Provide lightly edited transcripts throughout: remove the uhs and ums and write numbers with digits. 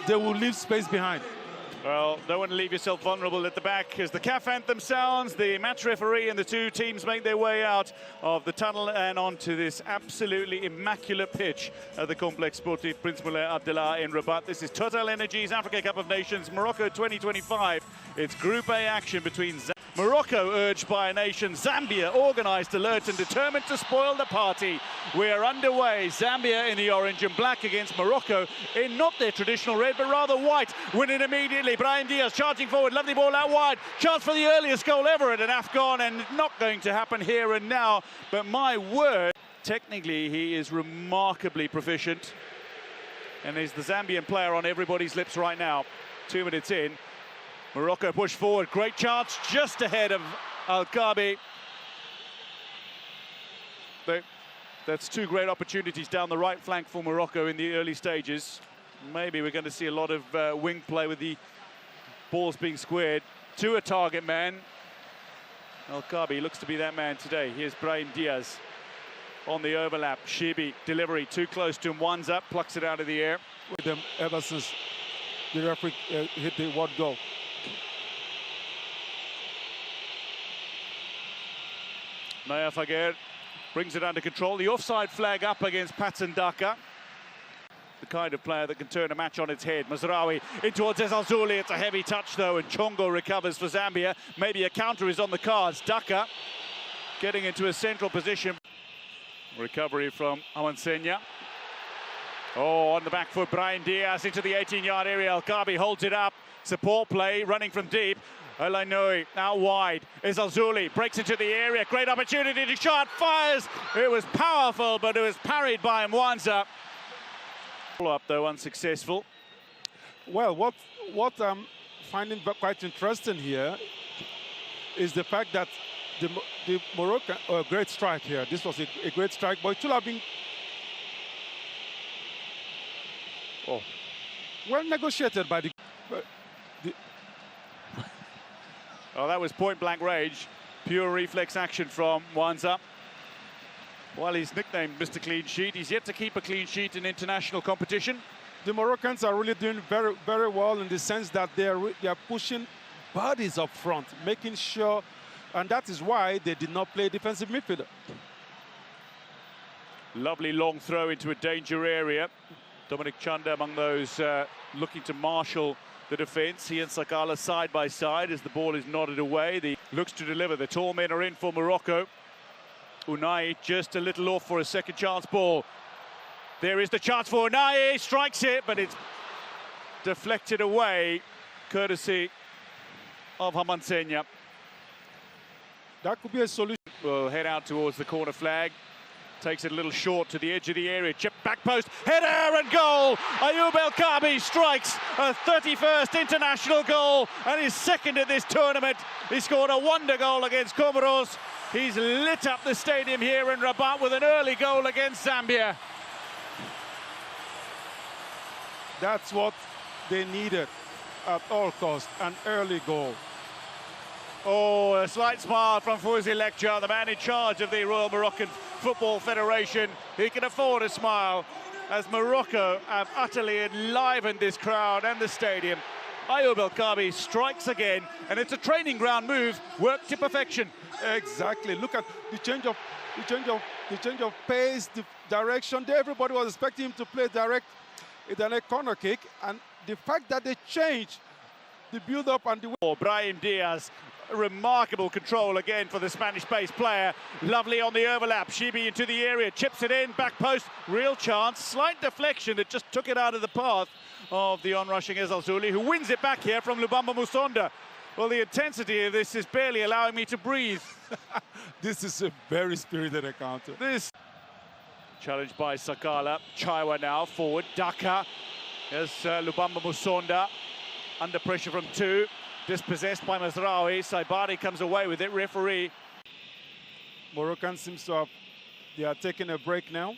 they will leave space behind. Well, don't want to leave yourself vulnerable at the back as the CAF anthem sounds. The match referee and the two teams make their way out of the tunnel and onto this absolutely immaculate pitch at the Complex Sportif Prince Moulay Abdallah in Rabat. This is Total Energies Africa Cup of Nations Morocco 2025. It's Group A action between Morocco, urged by a nation, Zambia, organised, alert and determined to spoil the party. We are underway. Zambia in the orange and black against Morocco in not their traditional red, but rather white. Winning immediately. Brahim Diaz charging forward. Lovely ball out wide. Chance for the earliest goal ever at an AFCON, and not going to happen here and now. But my word, technically he is remarkably proficient. And is the Zambian player on everybody's lips right now. 2 minutes in. Morocco push forward, great chance just ahead of Al-Kabi. That's two great opportunities down the right flank for Morocco in the early stages. Maybe we're going to see a lot of wing play with the balls being squared to a target man. Al-Kabi looks to be that man today. Here's Brahim Diaz on the overlap. Shibi, delivery too close to him, one's up, plucks it out of the air. With them ever since the referee hit the word goal. Naya Faguer brings it under control. The offside flag up against Patson Daka. The kind of player that can turn a match on its head. Mazraoui in towards Ezalzouli. It's a heavy touch though, and Chongo recovers for Zambia. Maybe a counter is on the cards. Daka getting into a central position. Recovery from Amansenya. Oh, on the back foot, Brahim Diaz into the 18-yard area. Al-Kabi holds it up. Support play, running from deep. Elainoui out wide. Ezalzouli breaks into the area. Great opportunity to shot. Fires. It was powerful, but it was parried by Mwanza. Follow-up, though, unsuccessful. Well, what I'm finding quite interesting here is the fact that the Moroccan, great strike here. This was a great strike, but it should have been well negotiated by the. Oh, that was point-blank range. Pure reflex action from Mwanza. While he's nicknamed Mr. Clean Sheet, he's yet to keep a clean sheet in international competition. The Moroccans are really doing very, very well in the sense that they are pushing bodies up front, making sure, and that is why they did not play defensive midfielder. Lovely long throw into a danger area. Dominic Chanda among those looking to marshal the defence. He and Sakala side by side as the ball is nodded away. The looks to deliver. The tall men are in for Morocco. Unai just a little off for a second chance ball. There is the chance for Unai. Strikes it, but it's deflected away, courtesy of Amansenya. That could be a solution. We'll head out towards the corner flag. Takes it a little short to the edge of the area. Chip back post, header and goal! Ayoub El-Kabi strikes a 31st international goal and his second at this tournament. He scored a wonder goal against Comoros. He's lit up the stadium here in Rabat with an early goal against Zambia. That's what they needed at all costs, an early goal. Oh, a slight smile from Fouzi Lekja, the man in charge of the Royal Moroccan Football Federation. He can afford a smile as Morocco have utterly enlivened this crowd and the stadium. Ayoub El-Kabi strikes again, and it's a training ground move, worked to perfection. Exactly. Look at the change of pace, the direction. Everybody was expecting him to play a direct corner kick, and the fact that they changed the build-up and the. Brahim Diaz. Remarkable control again for the Spanish-based player. Lovely on the overlap. Shibi into the area, chips it in, back post, real chance. Slight deflection that just took it out of the path of the onrushing Ezalzouli, who wins it back here from Lubamba Musonda. Well, the intensity of this is barely allowing me to breathe. This is a very spirited encounter. This challenged by Sakala. Chaiwa now forward. Daka. There's Lubamba Musonda under pressure from two. Dispossessed by Mazraoui. Saibari comes away with it. Referee. Moroccan seems to have, they are taking a break now.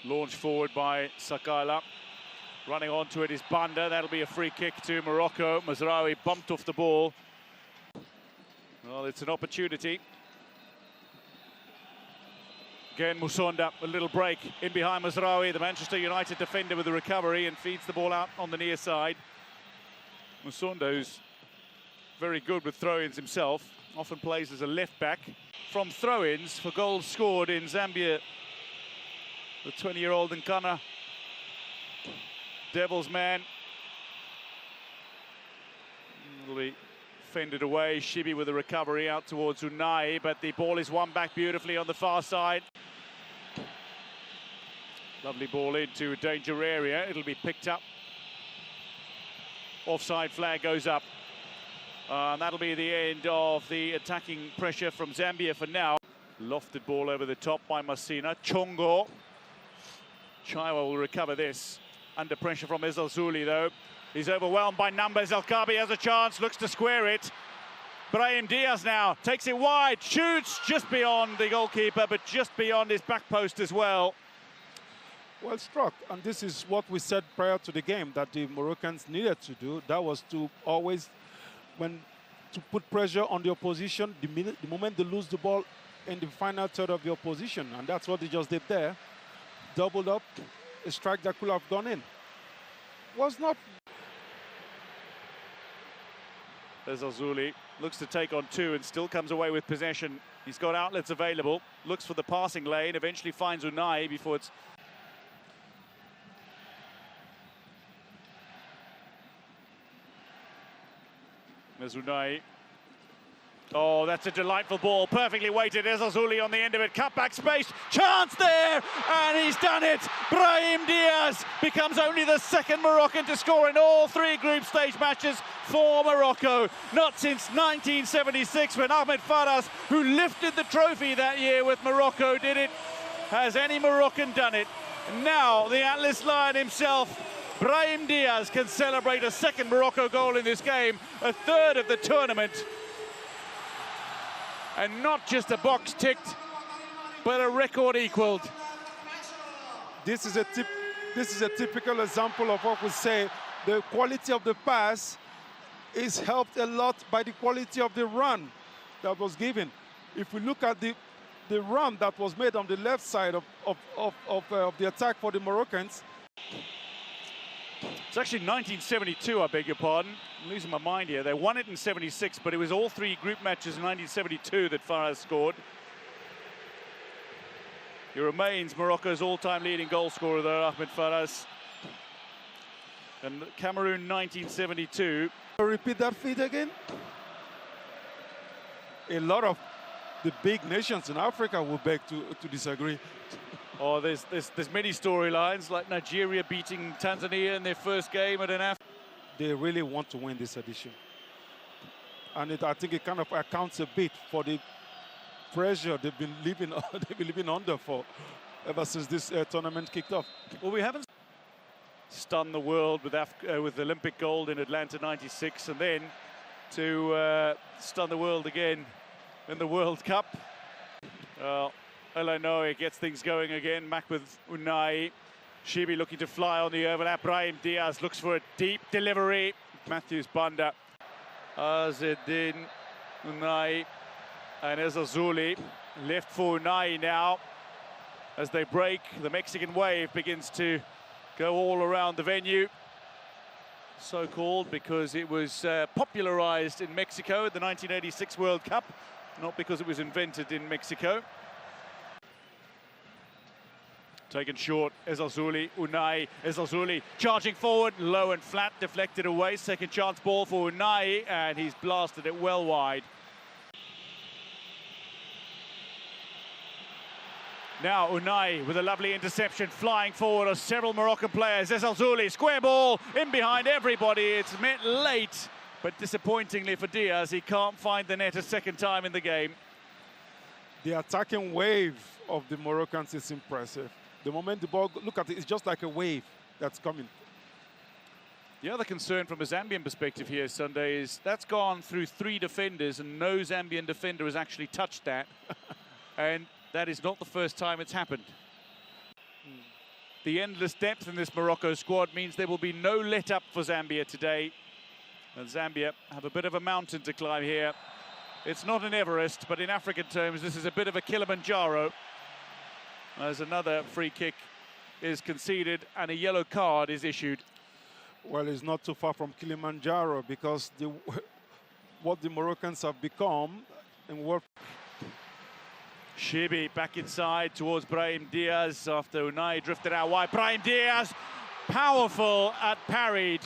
Launched forward by Sakala. Running onto it is Banda. That'll be a free kick to Morocco. Mazraoui bumped off the ball. Well, it's an opportunity. Again, Musonda, a little break in behind Mazraoui, the Manchester United defender with the recovery, and feeds the ball out on the near side. Musonda, who's very good with throw-ins himself, often plays as a left-back. From throw-ins for goals scored in Zambia, the 20-year-old Nkana, Devil's man. It'll be fended away. Shibi with a recovery out towards Unai, but the ball is won back beautifully on the far side. Lovely ball into a danger area. It'll be picked up. Offside flag goes up. And that'll be the end of the attacking pressure from Zambia for now. Lofted ball over the top by Masina. Chongo. Chaiwa will recover this. Under pressure from Ezalzouli, though. He's overwhelmed by numbers. El Kabi has a chance, looks to square it. Brahim Diaz now takes it wide, shoots just beyond the goalkeeper, but just beyond his back post as well. Well struck, and this is what we said prior to the game that the Moroccans needed to do. That was to always, to put pressure on the opposition the moment they lose the ball in the final third of the opposition, and that's what they just did there. Doubled up, a strike that could have gone in. Was not. Ezalzouli looks to take on two and still comes away with possession. He's got outlets available, looks for the passing lane, eventually finds Unai before it's... There's Unai. Oh, that's a delightful ball, perfectly weighted. Ezalzouli on the end of it, cut back space, chance there, and he's done it. Brahim Diaz becomes only the second Moroccan to score in all three group stage matches for Morocco. Not since 1976, when Ahmed Faras, who lifted the trophy that year with Morocco, did it. Has any Moroccan done it? Now the Atlas Lion himself, Brahim Diaz, can celebrate a second Morocco goal in this game, a third of the tournament. And not just a box ticked, but a record equaled. This is a typical example of what we say the quality of the pass is helped a lot by the quality of the run that was given. If we look at the run that was made on the left side of the attack for the Moroccans. It's actually 1972, I beg your pardon. I'm losing my mind here. They won it in 76, but it was all three group matches in 1972 that Faras scored. He remains Morocco's all-time leading goal scorer, though, Ahmed Faras. And Cameroon 1972. Repeat that feat again. A lot of the big nations in Africa will beg to disagree. Oh, there's many storylines, like Nigeria beating Tanzania in their first game at an AFCON. They really want to win this edition. And I think it kind of accounts a bit for the pressure they've been living under ever since this tournament kicked off. Well, we haven't stunned the world with Olympic gold in Atlanta '96, and then to stun the world again in the World Cup. Elanoe gets things going again, back with Unai. Shibi looking to fly on the overlap. Brahim Diaz looks for a deep delivery. Matthews Banda. Azedin, Unai, and Ezalzouli. Left for Unai now. As they break, the Mexican wave begins to go all around the venue. So-called because it was popularized in Mexico at the 1986 World Cup, not because it was invented in Mexico. Taken short, Ezalzouli, Unai, Ezalzouli charging forward, low and flat, deflected away. Second chance ball for Unai, and he's blasted it well wide. Now Unai with a lovely interception, flying forward of several Moroccan players. Ezalzouli, square ball, in behind everybody. It's met late, but disappointingly for Diaz, he can't find the net a second time in the game. The attacking wave of the Moroccans is impressive. The moment the ball, look at it, it's just like a wave that's coming. The other concern from a Zambian perspective here, Sunday, is that's gone through three defenders and no Zambian defender has actually touched that. And that is not the first time it's happened. The endless depth in this Morocco squad means there will be no let-up for Zambia today. And Zambia have a bit of a mountain to climb here. It's not an Everest, but in African terms, this is a bit of a Kilimanjaro. as another free kick is conceded and a yellow card is issued. Well, it's not too far from Kilimanjaro because what the Moroccans have become in World. Shibi back inside towards Brahim Diaz after Unai drifted out wide. Brahim Diaz, powerful at parried.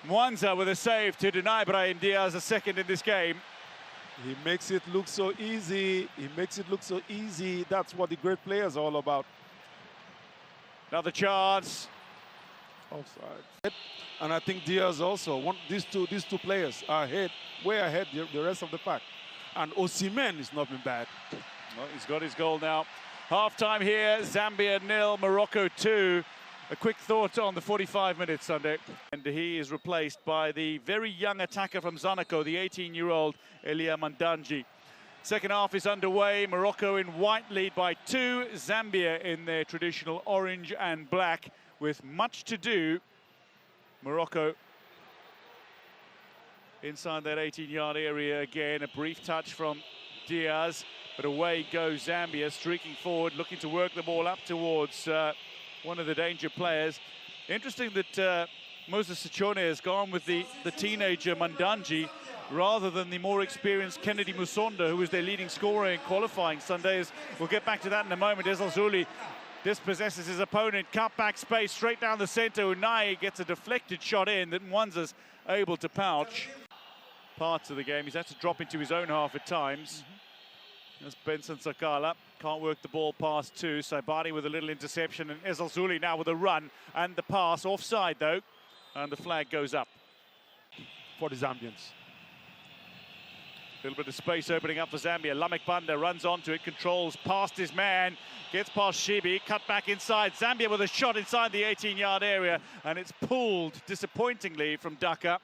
Mwanza with a save to deny Brahim Diaz a second in this game. He makes it look so easy. He makes it look so easy. That's what the great players are all about. Another chance. Offside. And I think Diaz also. These two players are ahead, way ahead the rest of the pack. And Osimhen is not been bad. Well, he's got his goal now. Half-time here, Zambia 0, Morocco 2. A quick thought on the 45 minutes, Sunday. And he is replaced by the very young attacker from Zanaco, the 18-year-old Elia Mandanji. Second half is underway. Morocco in white lead by 2. Zambia in their traditional orange and black with much to do. Morocco inside that 18-yard area again. A brief touch from Diaz, but away goes Zambia, streaking forward, looking to work the ball up towards one of the danger players. Interesting that Moses Sichone has gone with the teenager Mandanji rather than the more experienced Kennedy Musonda, who was their leading scorer in qualifying Sundays. We'll get back to that in a moment. Ezal Zuli dispossesses his opponent, cut back space straight down the center. Unai gets a deflected shot in that Mwanza's able to pouch. Parts of the game, he's had to drop into his own half at times. That's Benson Sakala, can't work the ball past 2. Saibari with a little interception, and Ezal Zuli now with a run and the pass offside though, and the flag goes up For the Zambians. A little bit of space opening up for Zambia. Lamek Banda runs onto it, controls past his man, gets past Shibi, cut back inside. Zambia with a shot inside the 18-yard area, and it's pulled disappointingly from Dhaka.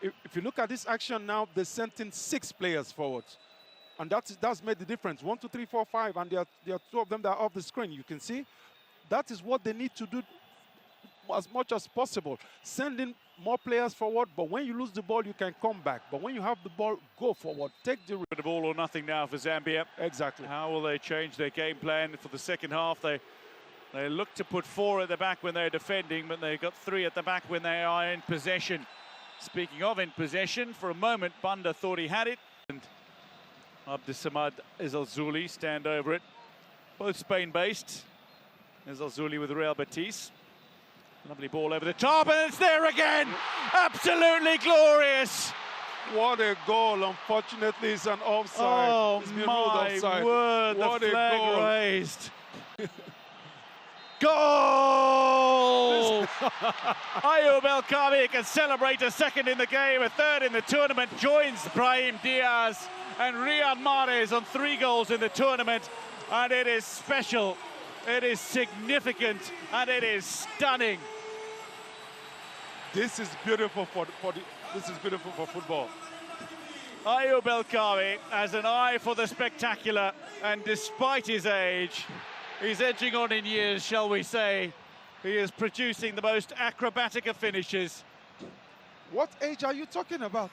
If you look at this action now, they sent in 6 players forward. And that's made the difference. 1, 2, 3, 4, 5, and there are 2 of them that are off the screen. You can see that is what they need to do as much as possible. Send in more players forward, but when you lose the ball, you can come back. But when you have the ball, go forward. Take the bit of all or nothing now for Zambia. Exactly. How will they change their game plan for the second half? They look to put 4 at the back when they're defending, but they've got 3 at the back when they are in possession. Speaking of in possession, for a moment, Banda thought he had it. And Abdesamad Ezal Zuli stand over it. Both Spain-based. Ezal Zuli with Real Betis. Lovely ball over the top, and it's there again! Absolutely glorious! What a goal. Unfortunately, it's an offside. Oh, it's been my offside. word, what the a flag goal. raised. Goal! Ayoub El Kabi can celebrate a second in the game, a third in the tournament, joins Brahim Diaz and Riyad Mahrez on 3 goals in the tournament, and it is special, it is significant, and it is stunning. This is beautiful for football. Ayoub El Kabi has an eye for the spectacular, and despite his age, he's edging on in years, shall we say. He is producing the most acrobatic of finishes. What age are you talking about?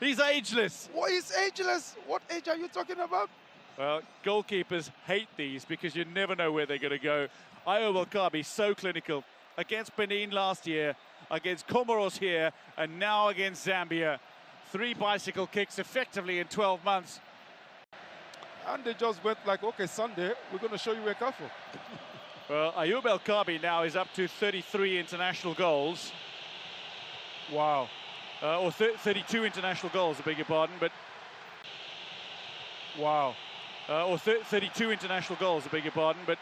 He's ageless. What is ageless? What age are you talking about? Well, goalkeepers hate these because you never know where they're going to go. Ayoub El Kabi, so clinical. Against Benin last year, against Comoros here, and now against Zambia. 3 bicycle kicks effectively in 12 months. And they just went like, okay, Sunday, we're going to show you we're careful. Well, Ayoub El Kabi now is up to 33 international goals. Wow. Or 32 international goals, I beg your pardon, but... Wow. Or 32 international goals, I beg your pardon, but...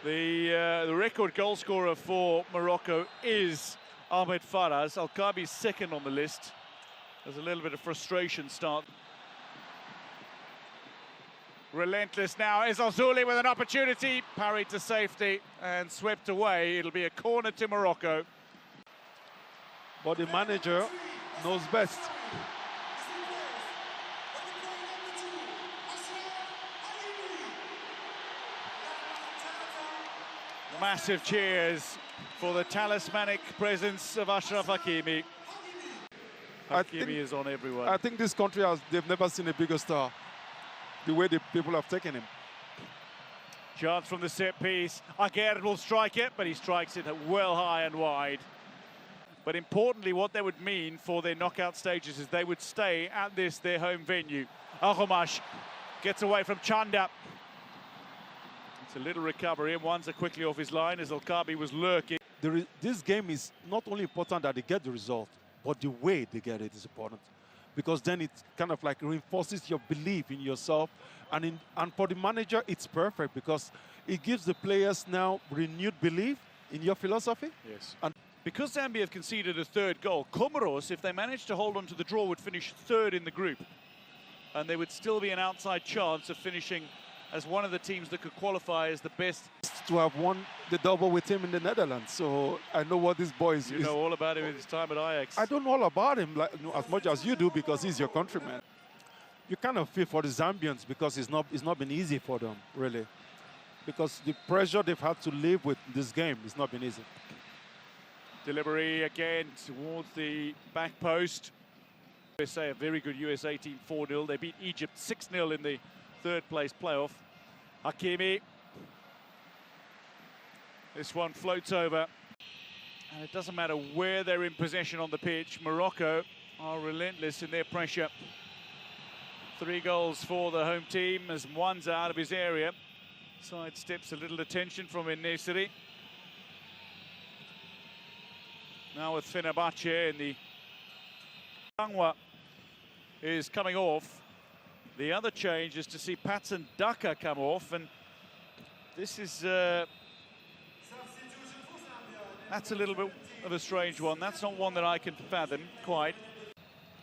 The record goal scorer for Morocco is Ahmed Faraz. El Kabi's second on the list. There's a little bit of frustration start. Relentless now, Ezal Zuli with an opportunity, parried to safety and swept away. It'll be a corner to Morocco. But the manager knows best. Massive cheers for the talismanic presence of Achraf Hakimi. Hakimi is on everyone. I think this country they've never seen a bigger star. The way the people have taken him. Chance from the set piece. Aguerd will strike it, but he strikes it well high and wide. But importantly, what that would mean for their knockout stages is they would stay at their home venue. Ahomash gets away from Chanda. It's a little recovery, and Wanza quickly off his line as Alkabi was lurking. This game is not only important that they get the result, but the way they get it is important. Because then it kind of like reinforces your belief in yourself. And for the manager, it's perfect because it gives the players now renewed belief in your philosophy. Yes. And because Zambia have conceded a third goal, Comoros, if they manage to hold on to the draw, would finish third in the group. And there would still be an outside chance of finishing as one of the teams that could qualify as the best. To have won the double with him in the Netherlands. So I know what this boy is. You know all about him in his time at Ajax. I don't know all about him as much as you do because he's your countryman. You kind of feel for the Zambians because it's not been easy for them, really. Because the pressure they've had to live with this game has not been easy. Delivery again towards the back post. USA, a very good USA team, 4-0. They beat Egypt 6-0 in the third place playoff. Hakimi. This one floats over. And it doesn't matter where they're in possession on the pitch. Morocco are relentless in their pressure. 3 goals for the home team as Mwanza out of his area. Sidesteps a little attention from Enesiri. Now with Fenerbahce in the... Tangwa is coming off. The other change is to see Patson Daka come off, and this is... that's a little bit of a strange one. That's not one that I can fathom quite.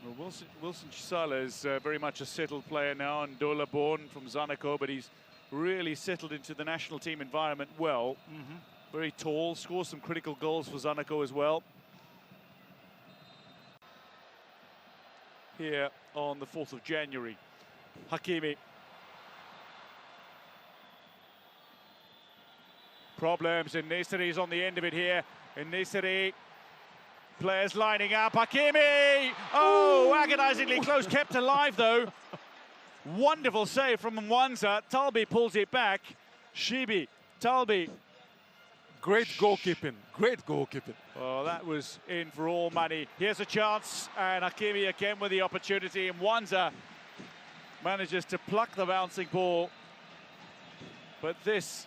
Well, Wilson Chisala is very much a settled player now, and Dola born from Zanaco, but he's really settled into the national team environment well. Very tall, scores some critical goals for Zanaco as well. Here on the 4th of January. Hakimi. Problems, and Nesiri's on the end of it here. And Nesiri, players lining up. Hakimi! Oh, agonizingly close, kept alive though. Wonderful save from Mwanza. Talbi pulls it back. Shibi, Talbi. Great goalkeeping, great goalkeeping. Oh, that was in for all money. Here's a chance, and Hakimi again with the opportunity. And Mwanza manages to pluck the bouncing ball. But this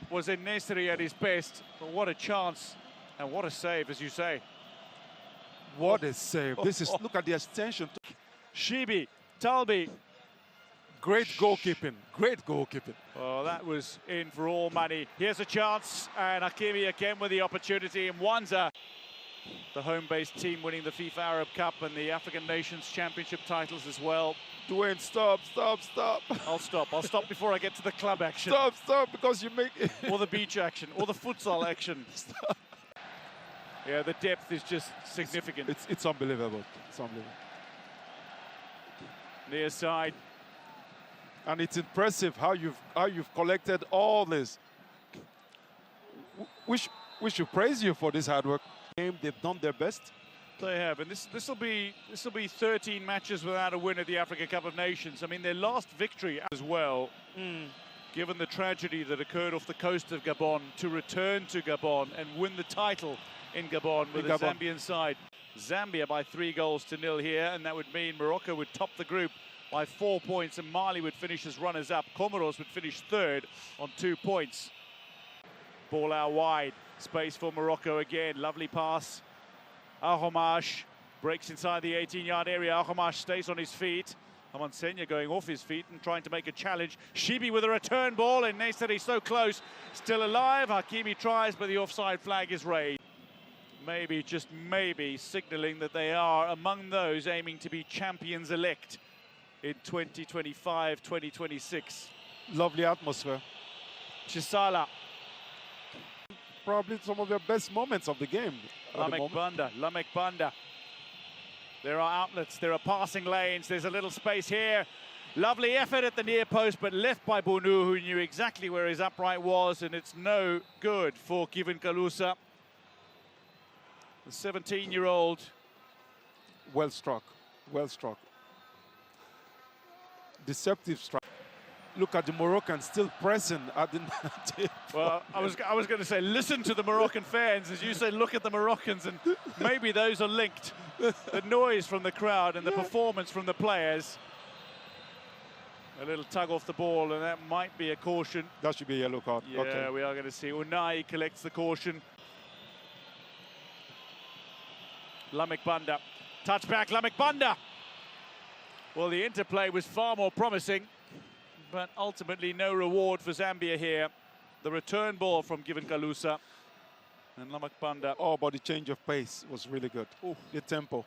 was Enesiri at his best. But what a chance, and what a save, as you say. What a save. This is, look at the extension. Shibi, Talbi. Great goalkeeping, great goalkeeping. Oh, that was in for all money. Here's a chance, and Hakimi again with the opportunity. And Mwanza, the home-based team winning the FIFA Arab Cup and the African Nations Championship titles as well. Dwayne, stop. I'll stop before I get to the club action. Stop, because you make... or the beach action, or the futsal action. Stop. Yeah, the depth is just significant. It's unbelievable, it's unbelievable. Near side. And it's impressive how you've collected all this. We should praise you for this hard work. They've done their best. They have, and this will be 13 matches without a win at the Africa Cup of Nations. I mean, their last victory as well, given the tragedy that occurred off the coast of Gabon, to return to Gabon and win the title in Gabon with the Zambian side. Zambia by 3-0 here, and that would mean Morocco would top the group by 4 points, and Mali would finish as runners-up. Comoros would finish third on 2 points. Ball out wide, space for Morocco again. Lovely pass. Ahomash breaks inside the 18-yard area. Ahomash stays on his feet. Amansenya going off his feet and trying to make a challenge. Shibi with a return ball, and Nesiri so close. Still alive. Hakimi tries, but the offside flag is raised. Maybe, just maybe, signalling that they are among those aiming to be champions-elect in 2025-2026. Lovely atmosphere. Chisala. Probably some of their best moments of the game. Lamek Banda. There are outlets, there are passing lanes, there's a little space here. Lovely effort at the near post, but left by Bunu, who knew exactly where his upright was, and it's no good for Kevin Kalusa. The 17-year-old. Well struck. Deceptive strike. look at the Moroccans still pressing at the. Well, I was going to say, listen to the Moroccan fans, as you say, look at the Moroccans, and maybe those are linked. The noise from the crowd and the performance from the players. A little tug off the ball, and that might be a caution. That should be a yellow card. Yeah, okay. We are going to see. Unai collects the caution. Lamek Banda. Touchback, Lamek Banda. Well, the interplay was far more promising, but ultimately no reward for Zambia here. The return ball from Given Kalusa. And Lamek Banda. Oh, but the change of pace was really good. Ooh, the tempo.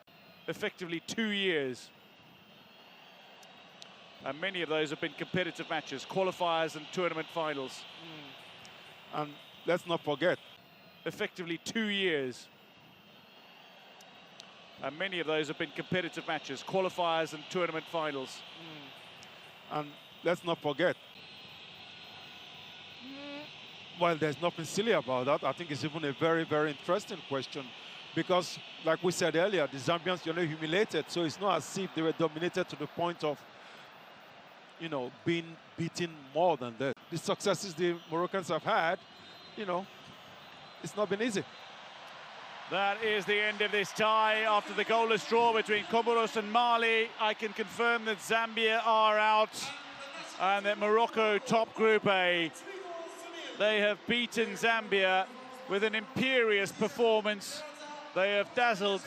Effectively 2 years. And many of those have been competitive matches, qualifiers and tournament finals. And let's not forget. Effectively 2 years. And many of those have been competitive matches, qualifiers and tournament finals. And let's not forget. Well, there's nothing silly about that. I think it's even a very, very interesting question. Because, like we said earlier, the Zambians, humiliated. So it's not as if they were dominated to the point of, being beaten more than that. The successes the Moroccans have had, it's not been easy. That is the end of this tie after the goalless draw between Comoros and Mali. I can confirm that Zambia are out and that Morocco top Group A. They have beaten Zambia with an imperious performance. They have dazzled